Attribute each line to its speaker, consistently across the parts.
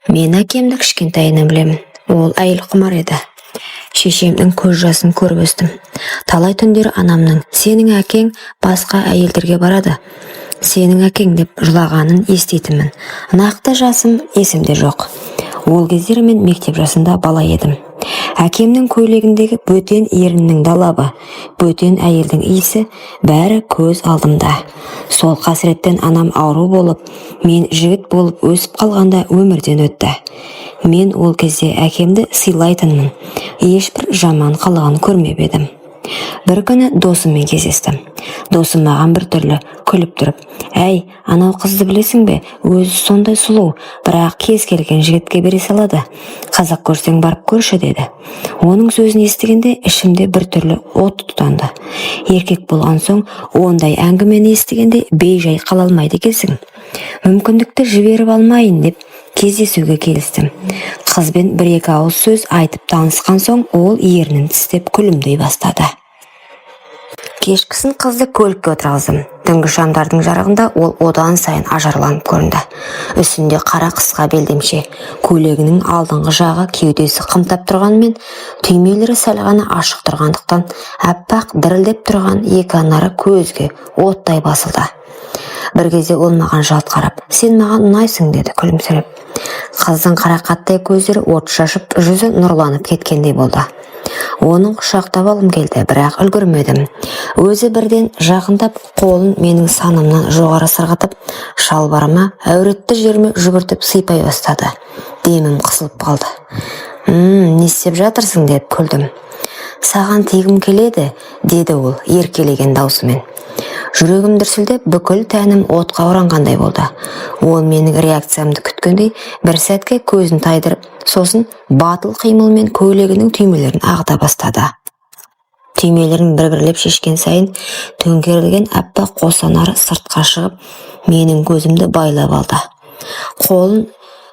Speaker 1: Мен әкемді кішкентайынан білемін. Ол әйел құмар еді. Шешемнің көз жасын көріп өстім. Талай түндері анамның "Сенің әкең басқа әйелдерге барады. Сенің әкең" деп жылағанын еститінмін. Нақты жасым есімде жоқ. Ол кездері мен мектеп жасында бала едім. Әкемнің көйлегіндегі бөтен еріннің далабы, бөтен әйелдің иісі бәрі көз алдымда. Сол қасіреттен анам ауру болып, мен жігіт болып өсіп қалғанда өмірден өтті. Мен ол кезде әкемді сыйлайтынмын. Ешбір жаман қылығын көрмеп едім. Бір күні досыммен кездестім. Досым маған бір түрлі күліп тұрып: "Әй, анау қызды білесің бе? Өзі сондай сұлу, бірақ кез келген жігітке бере салады. Қазақ көрсең барып көрші" деді. Оның сөзін естігенде ішімде бір түрлі от тұтанды. Еркек болған соң ондай әңгімені естігенде бейжай қала алмайды екенсің. Мүмкіндікті жіберіп алмайын деп кездесуге келістім. Қызбен бір-екі ауыз сөз айтып танысқан соң ол ернін тістеп күлімдей бастады. Кешкісін қызды көлікке отырғыздым. Түнгі шамдардың жарығында ол одан сайын ажарланып көрінді. Үстінде қара қысқа белдемше, көйлегінің алдыңғы жағы кеудесі қымтап тұрғанмен, түймелері сәл ғана ашық тұрғандықтан аппақ дірілдеп тұрған екі анары көзге оттай басылды. Бір кезде ол маған жалт қарап: "Сен маған ұнайсың" деді күлімсіреп. Қыздың қарақаттай көздері от шашып, жүзі нұрланып кеткендей болды. Оның құшақтап алғым келді, бірақ үлгермедім. Өзі бірден жақындап, қолын менің санымнан жоғары сырғытып, шалбарыма, әуретті жеріме жүгіртіп сыйпай бастады. Демім қысылып қалды. Не істеп жатырсың" деп күлдім. "Саған тигім келеді" деді ол еркелеген даусымен. Жүрегім дүрсілдеп, бүкіл тәнім отқа оранғандай болды. Ол менің реакциямды күткендей бір сәтке көзін тайдырып, сосын батыл қимылмен көйлегінің түймелерін ағыта бастады. Түймелерін бір-бірлеп шешкен сайын төңкерілген аппақ қосанары сыртқа шығып, менің көзімді байлап алды. Қолын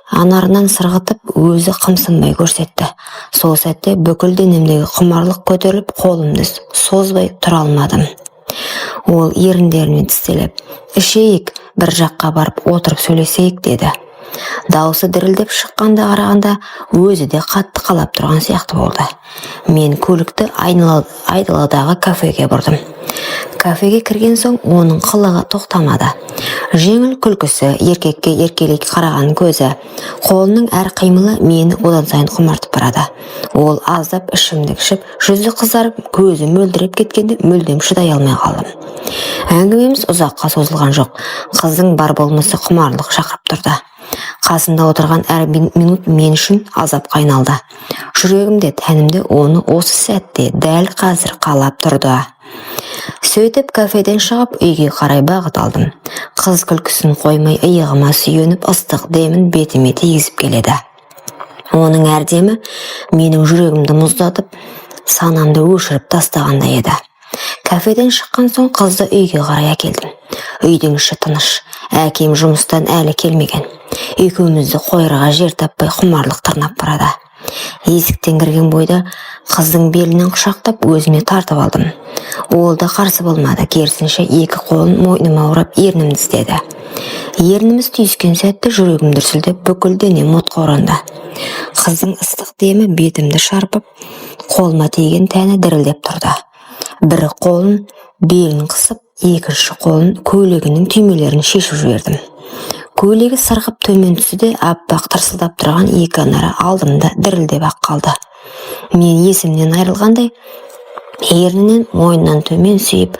Speaker 1: анарынан сырғытып, өзі қымсынбай көрсетті. Сол сәтте бүкіл денемдегі құмарлық көтеріліп, қолымды созбай тұра алмадым. Ол еріндерімен тістелеп: "Ішейік, бір жаққа барып отырып сөйлесейік" деді. Даусы дірілдеп шыққанда қарағанда өзі де қатты қалап тұрған сияқты болды. Мен көлікті айдаладағы кафеге бұрдым. Кафеге кірген соң оның қылығы тоқтамады. Жеңіл күлкісі, еркекке еркелей қараған көзі, қолының әр қимылы мені одан сайын құмартып барады. Ол аздап ішімдік ішіп, жүзі қызарып, көзі мөлдіреп кеткенде мүлдем шыдай алмай қалдым. Әңгімеміз ұзаққа созылған жоқ. Қыздың бар болмысы құмарлық шақырып тұрды. Қасында отырған әр минут мен үшін азапқа айналды. Жүрегімде, тәнімде оны осы сәтте дәл қазір қалап тұрды. Сөйтіп кафеден шығып үйге қарай бағыт алдым. Қыз күлкісін қоймай иығыма сүйеніп, ыстық демін бетіме тигізіп келеді. Оның әрдемі менің жүрегімді мұздатып, санамды өшіріп тастағандай еді. Кафеден шыққан соң қызды үйге қарай әкелдім. Үйдің іші тыныш. Әкем жұмыстан әлі келмеген. Екеумізді қойырға жер таппай құмарлық тырнап барады. Есіктен кірген бойда қыздың белінен құшақтап өзіме тартып алдым. Ол да қарсы болмады. Керісінше екі қолын мойныма орап ернімді тістеді. Ерніміз түйіскен сәтте жүрегім дүрсілдеп, бүкіл денем отқа оранды. Қыздың ыстық демі бетімді шарпып, қолыма тиген тәні дірілдеп тұрды. Бір қолын белін қысып, екінші қолын көйлегінің түймелерін шешіп жібердім. Көйлегі сырғып төмен түсті де, аппақ тырсылдап тұрған екі анары алдымда дірілдеп ақ қалды. Мен есімнен айрылғандай, ернінен мойнынан төмен сүйіп,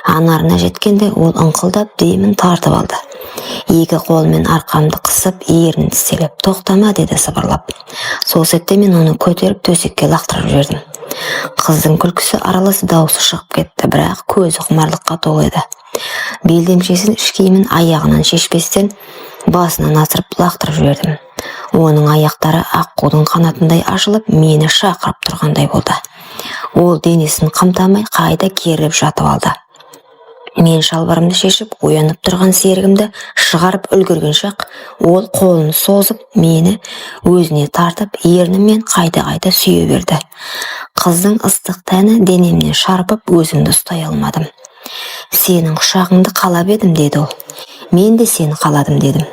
Speaker 1: анарына жеткенде ол ыңқылдап демін тартып алды. Екі қолмен арқамды қысып, ернін тістелеп: "Тоқтама" деді сыбырлап. Сол сәтте мен оны көтеріп төсекке лақтырып жібердім. Қыздың күлкісі аралас даусы шығып кетті, бірақ көзі құмарлыққа толы еді. Белдемшесін іш киімін аяғынан шешпестен басынан асырып лақтырып жібердім. Оның аяқтары аққудың қанатындай ашылып, мені шақырып тұрғандай болды. Ол денесін қымтамай қайта керіліп жатып алды. Мен шалбарымды шешіп, оянып тұрған серігімді шығарып үлгерген шақ, ол қолын созып, мені өзіне тартып, ернімен қайта-қайта сүйе берді. Қыздың ыстық тәні денемнен шарпып, өзімді ұстай алмадым. "Сенің құшағыңды қалап едім" деді ол. "Мен де сені қаладым" дедім.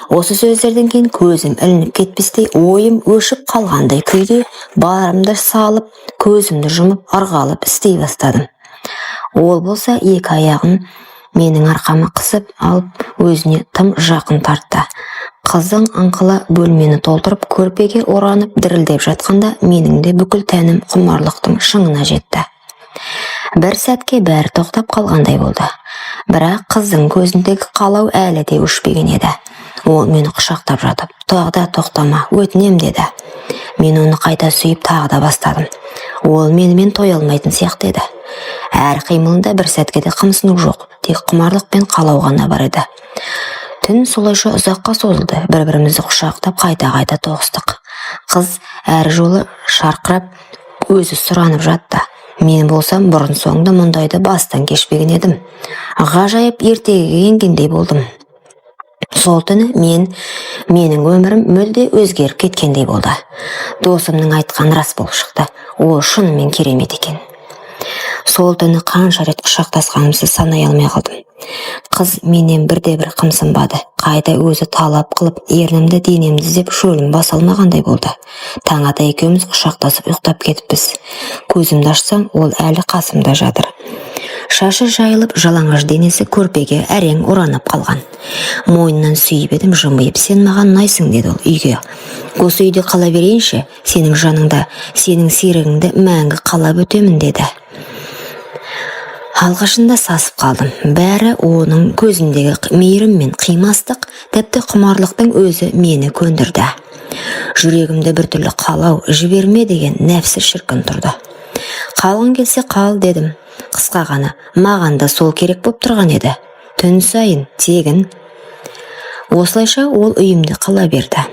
Speaker 1: Осы сөздерден кейін көзім ілініп кетпестей, ойым өшіп қалғандай күйде барымды салып, көзімді жұмып, ырғалып істей бастадым. Ол болса екі аяғын менің арқама қысып алып, өзіне тым жақын тартты. Қыздың аңқыла бөлмені толтырып, көрпеге оранып дірілдеп жатқанда, менің де бүкіл тәнім құмарлықтың шыңына жетті. Бір сәтке бәрі тоқтап қалғандай болды. Бірақ қыздың көзіндегі қалау әлі де өшпеген еді. Ол мені құшақтап жатып, тоқтама, өтінем деді. Мен оны қайта сүйіп тағы да бастадым. Ол менімен той алмайтын сияқты еді. Әр қимылында бір сәтке де қымсыну жоқ, тек құмарлық пен қалау ғана бар еді. Түн солайша ұзаққа созылды, бір-бірімізді құшақтап қайта тоғыстық. Қыз әр жолы шарқырап, өзі сұранып жатты. Мен болсам бұрын соңды мұндайды бастан кешпеген едім. Ғажайып ертегіге енгендей болдым. Сол түні менің өмірім мүлде өзгеріп кеткендей болды. Досымның айтқан рас болып шықты. Ол шынымен керемет екен. Сол түні қанша рет құшақтасқанымызды санай алмай қалдым. Қыз менен бірде-бір қымсынбады. Қайта өзі талап қылып, ернімді денемді іздеп шөлім баса алмағандай болды. Таң ата екеуміз құшақтасып ұйықтап кетіппіз. Көзімді ашсам, ол әлі қасымда жатыр. Шашы жайылып, жалаңаш денесі көрпеге әрең оранып қалған. Мойнынан сүйіп едім, жымиып, сен маған ұнайсың деді ол үйге. Осы үйде қала берейінші, сенің жаныңда, сенің серігіңді мәңгі қалап өтемін деді. Алғашында сасып қалдым. Бәрі оның көзіндегі мейірім мен қимастық, тіпті құмарлықтың өзі мені көндірді. Жүрегімді біртүрлі қалау, жіберме деген нәпсі шіркін тұрды. Қалғың келсе қал дедім. Қысқа ғана, маған да сол керек боп тұрған еді. Түн сайын, тегін. Осылайша ол үйімде қала берді.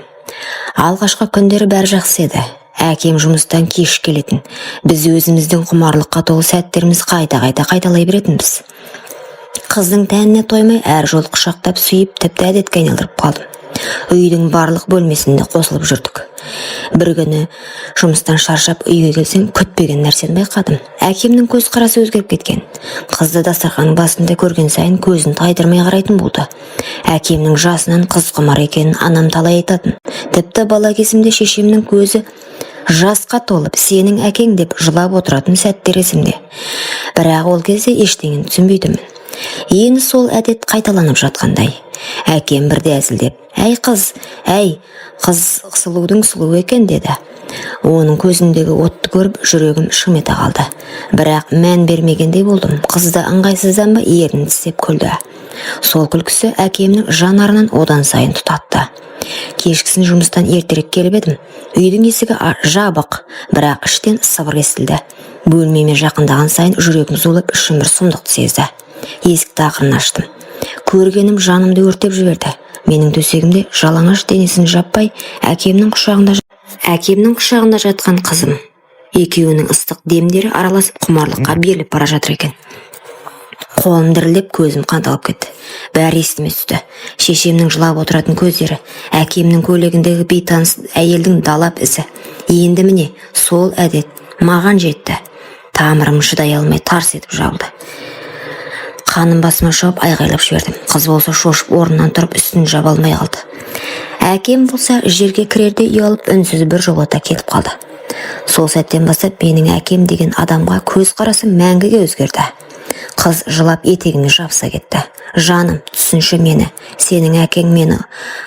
Speaker 1: Алғашқы күндері бәрі жақсы еді. Әкем жұмыстан кеш келетін. Біз өзіміздің құмарлыққа толы сәттеріміз қайталай беретінбіз. Қыздың тәніне тоймай әр жол құшақтап сүйіп, тіпті әдетке айналдырып қалдым. Үйдің барлық бөлмесінде қосылып жүрдік. Бір күні жұмыстан шаршап үйге келсем, күтпеген нәрсені байқадым. Әкемнің көзқарасы өзгеріп кеткен. Қызды дастарханның басында көрген сайын көзін тайдырмай қарайтын болды. Әкемнің жасынан қыз құмар екенін анам талай айтатын. Тіпті бала кезімде шешемнің көзі жасқа толып, сенің әкең деп жылап отыратын сәттер есімде. Бірақ ол кезде ештеңені түсінбейтінмін. Енді сол әдет қайталанып жатқандай. Әкем бірде әзілдеп, әй қыз сұлудың сұлуы екен деді. Оның көзіндегі отты көріп, жүрегім шым ете қалды. Бірақ мән бермегендей болдым. Қызды ыңғайсыздан ба ернін тістеп күлді. Сол күлкісі әкемнің жанарынан одан сайын тұтатты. Кешкісін жұмыстан ертерек келіп едім. Үйдің есігі жабық, бірақ іштен сыбыр естілді. Бөлмеме жақындаған сайын жүрегім зулап, ішім бір сұмдықты сезді. Есікті ақырын аштым. Көргенім жанымды өртеп жіберді. Менің төсегімде жалаңаш денесін жаппай, әкемнің құшағында жатқан қызым. Екеуінің ыстық демдері араласып құмарлыққа беріліп бара жатыр екен. Қолым дірілдеп, көзім қанталап кетті. Бәрі естіме түсті. Шешемнің жылап отыратын көздері, әкемнің көйлегіндегі бейтаныс әйелдің далап ізі. Енді міне сол әдет маған жетті. Тамырым шыдай алмай тарс етіп жабылды. Қаным басыма шауып айғайлап жібердім. Қыз болса шошып орнынан тұрып үстін жаба алмай қалды. Әкем болса жерге кірерде ұялып үнсіз бір жолата кетіп қалды. Сол сәттен бастап менің әкем деген адамға көз қарасы мәңгіге өзгерді. Қыз жылап етегіме жабыса кетті. Жаным, түсінші мені. Сенің әкең мені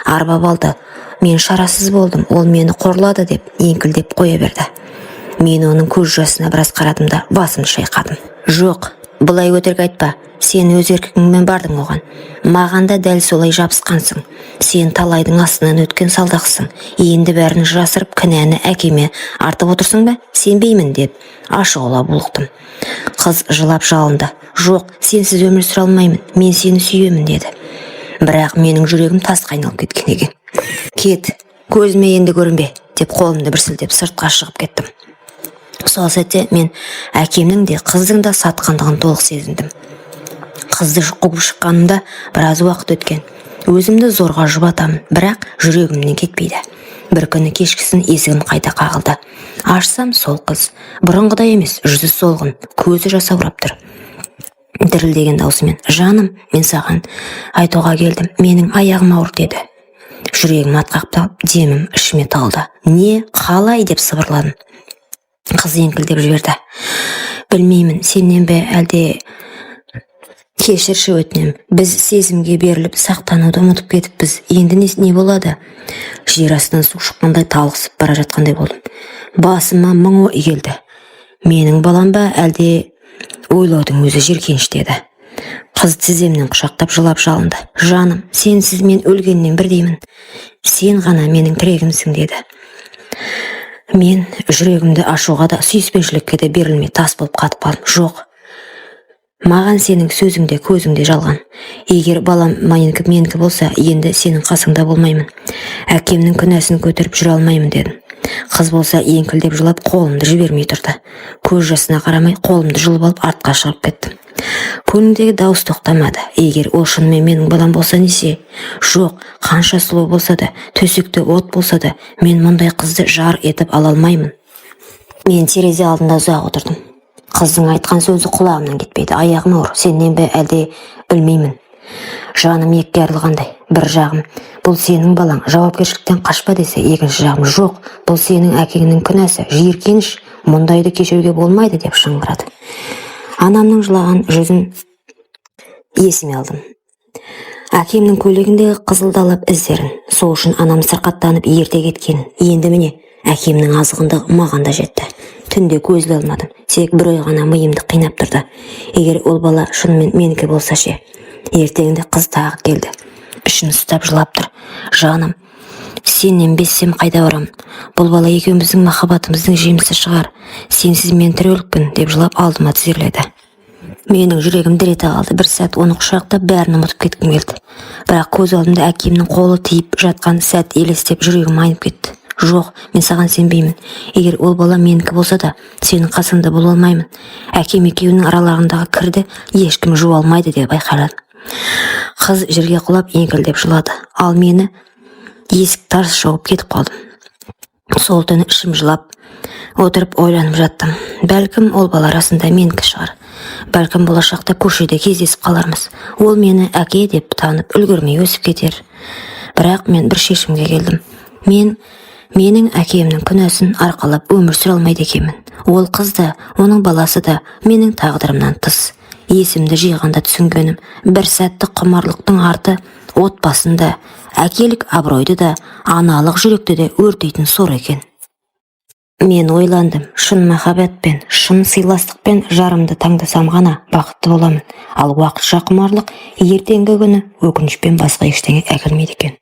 Speaker 1: арбап алды. Мен шарасыз болдым. Ол мені қорлады деп еңкілдеп қоя берді. Мен оның көз жасына біраз қарадым да басымды шайқадым. Жоқ, бұлай өтірік айтпа. Сен өз еркіңмен бардың оған. Маған да дәл солай жабысқансың. Сен талайдың астынан өткен салдақсың. Енді бәрін жасырып кінәні әкеме артып отырсың ба? Сенбеймін деп ашығыла булықтым. Қыз жылап жалынды. Жоқ, сенсіз өмір сүре алмаймын. Мен сені сүйемін деді. Бірақ менің жүрегім тасқа айналып кеткен екен. Кет, көзіме енді көрінбе деп қолымды бір сілтеп сыртқа шығып кеттім. Сол сәтте мен әкемнің де қыздың да сатқандығын толық сезіндім. Қызды қуып шыққанымда біраз уақыт өткен. Өзімді зорға жұбатамын, бірақ жүрегімнен кетпейді. Бір күні кешкісін есігім қайта қағылды. Ашсам сол қыз, бұрынғыдай емес, жүзі солғын, көзі жасаурап тұр. Дірілдеген даусымен, жаным, мен саған айтуға келдім, менің аяғым ауыр деді. Жүрегім атқақтап, демім ішіме тығылды. Не, қалай деп сыбырладым. Қыз еңкілдеп жіберді. Білмеймін, сенен бе әлде... Кешірші өтінем, біз сезімге беріліп сақтануды ұмытып кетіппіз. Енді не болады? Жер астынан су шыққандай талықсып бара жатқандай болдым. Басыма мың ой келді. Менің балам ба әлде... Ойлаудың өзі жеркенішті еді. Қыз тіземнен құшақтап жылап жалынды. Жаным, сенсіз мен өлгеннен бірдеймін. Сен ғана менің тірегімсің деді. Мен жүрегімді ашуға да, сүйіспеншілікке де берілмей тас болып қатып қалдым. Жоқ. Маған сенің сөзіңде, көзіңде жалған. Егер балам менікі болса, енді сенің қасыңда болмаймын. Әкемнің күнәсін көтеріп жүре алмаймын дедім. Қыз болса еңкілдеп жылап қолымды жібермей тұрды. Көз жасына қарамай қолымды жұлып алып артқа шығып кеттім. Көңілдегі дауыс тоқтамады. Егер ол шынымен менің балам болса несе? Жоқ, қанша сұлу болса да, төсекте от болса да, мен мұндай қызды жар етіп ала алмаймын. Мен терезе алдында ұзақ отырдым. Қыздың айтқан сөзі құлағымнан кетпейді. Аяғым ауыр, сенен бе әлде білмеймін. Жаным екіге айырылғандай. Бір жағым, бұл сенің балаң, жауапкершіліктен қашпа десе, екінші жағым, жоқ, бұл сенің әкеңнің күнәсі, жиіркеніш, мұндайды кешіруге болмайды деп шыңғырады. Анамның жылаған жүзін есіме алдым. Әкемнің көйлегіндегі қызылдалып іздерін, сол үшін анам сырқаттанып ерте кеткен. Енді міне, әкемнің азғындығы маған да жетті. Түнде көз іле алмадым, тек бір ой ғана миымды қинап тұрды. Егер ол бала шынымен менікі болса ше. Ертеңінде қыз тағы келді. Ішін ұстап жылап тұр. Жаным, сенен безсем қайда барамын? Бұл бала екеуміздің махаббатымыздың жемісі шығар. Сенсіз мен тірелікпін деп жылап алдыма тізерледі. Менің жүрегім дір ете қалды. Бір сәт оны құшақтап бәрін ұмытып кеткім келді. Бірақ көз алдымда әкемнің қолы тиіп жатқан сәт елестеп жүрегім айнып кетті. Жоқ, мен саған сенбеймін. Егер ол бала менікі болса да, сенің қасыңда бола алмаймын. Әкем екеуінің араларындағы кірді ешкім жуа алмайды деп айқайлады. Қыз жерге құлап еңкілдеп жылады. Ал мені есік тарс жауып кетіп қалдым. Сол түні ішім жылап отырып ойланып жаттым. Бәлкім ол бала арасында менікі шығар. Бәлкім болашақта көшеде кездесіп қалармыз. Ол мені әке деп танып үлгермей өсіп кетер. Бірақ мен бір шешімге келдім. Менің әкемнің күнәсін арқалап өмір сүре алмайды екенмін. Ол қыз да, оның баласы да менің тағдырымнан тыс. Есімді жиғанда түсінгенім, бір сәтті құмарлықтың арты отбасында, әкелік абыройды да, аналық жүректі де өртейтін сор екен. Мен ойландым, шын махаббатпен, шын сыйластықпен жарымды таңдасам ғана бақытты боламын. Ал уақытша құмарлық ертеңгі күні өкінішпен басқа ештеңе әкелмейді екен.